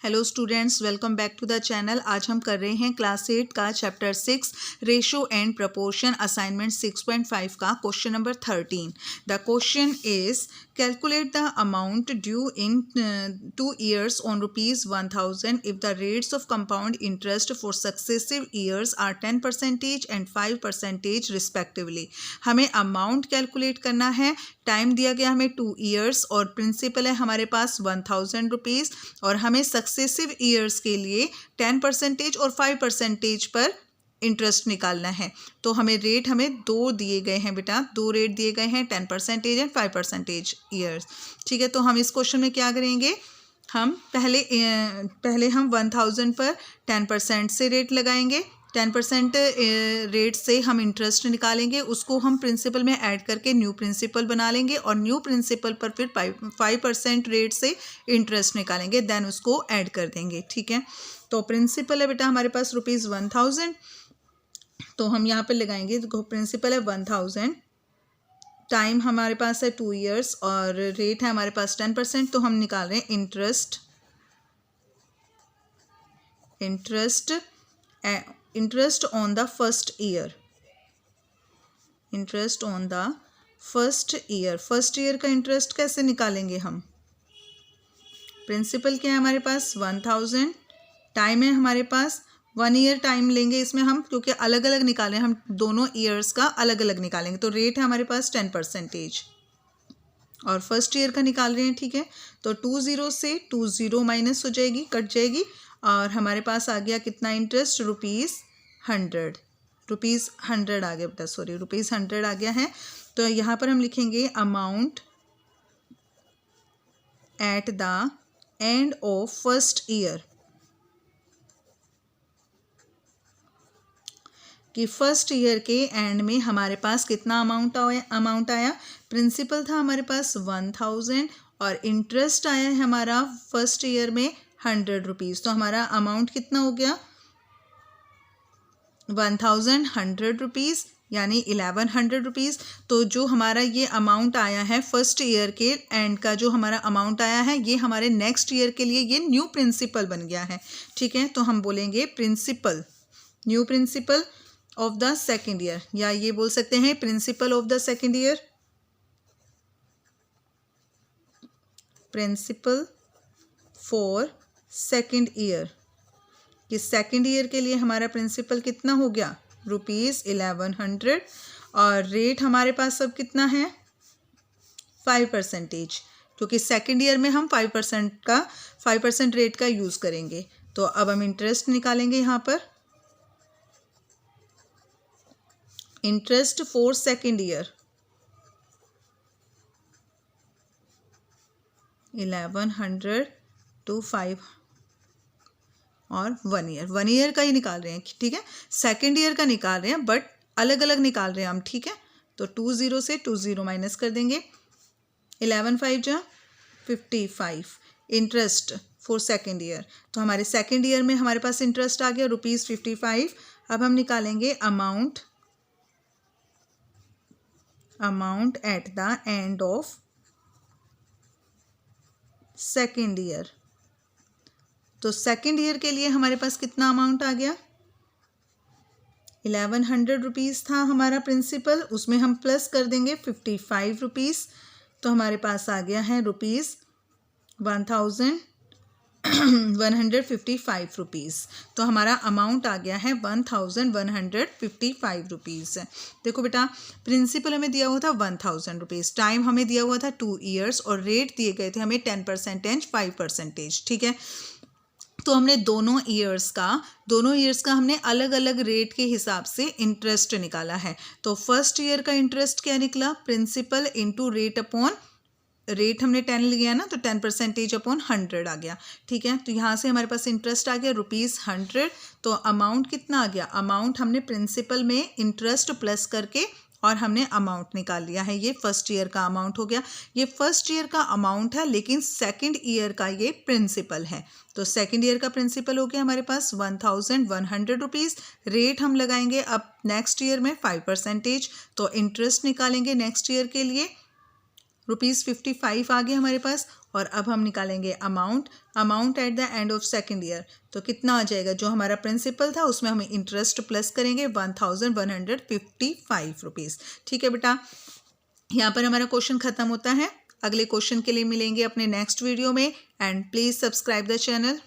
Hello students, welcome back to the channel. आज हम कर रहे हैं क्लास 8 का chapter 6 ratio and proportion assignment 6.5 का question number 13। The question is calculate the amount due in 2 years on ₹1000 if the rates of compound interest for successive years are 10% and 5% respectively। हमें amount calculate करना है, time दिया गया हमें 2 years और principal है हमारे पास ₹1000 और हमें सक्सेसिव ईयर्स के लिए 10% और 5% पर इंटरेस्ट निकालना है। तो हमें रेट हमें दो दिए गए हैं बेटा, दो रेट दिए गए हैं 10% एंड 5% ईयर्स। ठीक है, तो हम इस क्वेश्चन में क्या करेंगे, हम पहले हम 1000 पर 10% से रेट लगाएंगे, 10% रेट से हम इंटरेस्ट निकालेंगे, उसको हम प्रिंसिपल में ऐड करके न्यू प्रिंसिपल बना लेंगे और न्यू प्रिंसिपल पर फिर 5% रेट से इंटरेस्ट निकालेंगे, देन उसको ऐड कर देंगे। ठीक है, तो प्रिंसिपल है बेटा हमारे पास ₹1000, तो हम यहाँ पे लगाएंगे, तो प्रिंसिपल है 1000, टाइम हमारे पास है 2 years और रेट है हमारे पास 10%, तो हम निकाल रहे हैं interest on the first year. Interest on the first year का इंटरेस्ट कैसे निकालेंगे हम? प्रिंसिपल क्या है हमारे पास 1000, टाइम है हमारे पास 1 year टाइम लेंगे इसमें हम, क्योंकि अलग अलग निकालें, हम दोनों ईयर्स का अलग अलग निकालेंगे। तो रेट है हमारे पास 10% और फर्स्ट ईयर का निकाल रहे हैं। ठीक है, तो 20 से 20 माइनस हो जाएगी, कट जाएगी और हमारे पास आ गया कितना इंटरेस्ट, ₹100 आ गया बेटा, सॉरी ₹100 आ गया है। तो यहाँ पर हम लिखेंगे amount at the end of first year, कि फर्स्ट ईयर के एंड में हमारे पास कितना अमाउंट आया। प्रिंसिपल था हमारे पास 1000 और इंटरेस्ट आया है हमारा फर्स्ट ईयर में ₹100। तो हमारा अमाउंट कितना हो गया, 1100 यानी ₹1100। तो जो हमारा ये अमाउंट आया है फर्स्ट ईयर के एंड का, जो हमारा अमाउंट आया है, ये हमारे नेक्स्ट ईयर के लिए ये न्यू प्रिंसिपल बन गया है। ठीक है, तो हम बोलेंगे principal, new principal of the second year, या ये बोल सकते हैं principal of the second year, principal for second year, कि सेकेंड ईयर के लिए हमारा प्रिंसिपल कितना हो गया, ₹1100 और रेट हमारे पास अब कितना है 5%, क्योंकि सेकेंड ईयर में हम 5% रेट का यूज़ करेंगे। तो अब हम इंटरेस्ट निकालेंगे यहाँ पर, interest for second year 1100 to 5 और 1 ईयर का ही निकाल रहे हैं। ठीक है, सेकेंड ईयर का निकाल रहे हैं बट अलग अलग निकाल रहे हैं हम। ठीक है, तो 20 से 20 माइनस कर देंगे, 11 5 जा 55, इंटरेस्ट फॉर सेकेंड ईयर। तो हमारे सेकेंड ईयर में हमारे पास इंटरेस्ट आ गया ₹55। अब हम निकालेंगे amount at the end of second year. तो सेकेंड ईयर के लिए हमारे पास कितना अमाउंट आ गया, ₹1100 था हमारा प्रिंसिपल, उसमें हम प्लस कर देंगे ₹55, तो हमारे पास आ गया है ₹1155। तो हमारा अमाउंट आ गया है ₹1155। देखो बेटा, प्रिंसिपल हमें दिया हुआ था ₹1000, टाइम हमें दिया हुआ था 2 years और रेट दिए गए थे हमें 10% एंड 5%। ठीक है, तो हमने दोनों ईयर्स का हमने अलग अलग रेट के हिसाब से इंटरेस्ट निकाला है। तो फर्स्ट ईयर का इंटरेस्ट क्या निकला, principal into rate upon rate हमने 10 लिया ना, तो 10% अपॉन 100 आ गया। ठीक है, तो यहाँ से हमारे पास इंटरेस्ट आ गया ₹100। तो अमाउंट कितना आ गया, अमाउंट हमने प्रिंसिपल में इंटरेस्ट प्लस करके और हमने अमाउंट निकाल लिया है, ये फर्स्ट ईयर का अमाउंट हो गया। ये फर्स्ट ईयर का अमाउंट है लेकिन सेकंड ईयर का ये प्रिंसिपल है। तो सेकंड ईयर का प्रिंसिपल हो गया हमारे पास ₹1100। रेट हम लगाएंगे अब नेक्स्ट ईयर में 5%, तो इंटरेस्ट निकालेंगे नेक्स्ट ईयर के लिए ₹55 आ गया हमारे पास और अब हम निकालेंगे amount at the end of second year. तो कितना आ जाएगा, जो हमारा प्रिंसिपल था उसमें हमें इंटरेस्ट प्लस करेंगे 1155 रुपीज़। ठीक है बेटा, यहाँ पर हमारा क्वेश्चन खत्म होता है। अगले क्वेश्चन के लिए मिलेंगे अपने नेक्स्ट वीडियो में। And please subscribe the channel.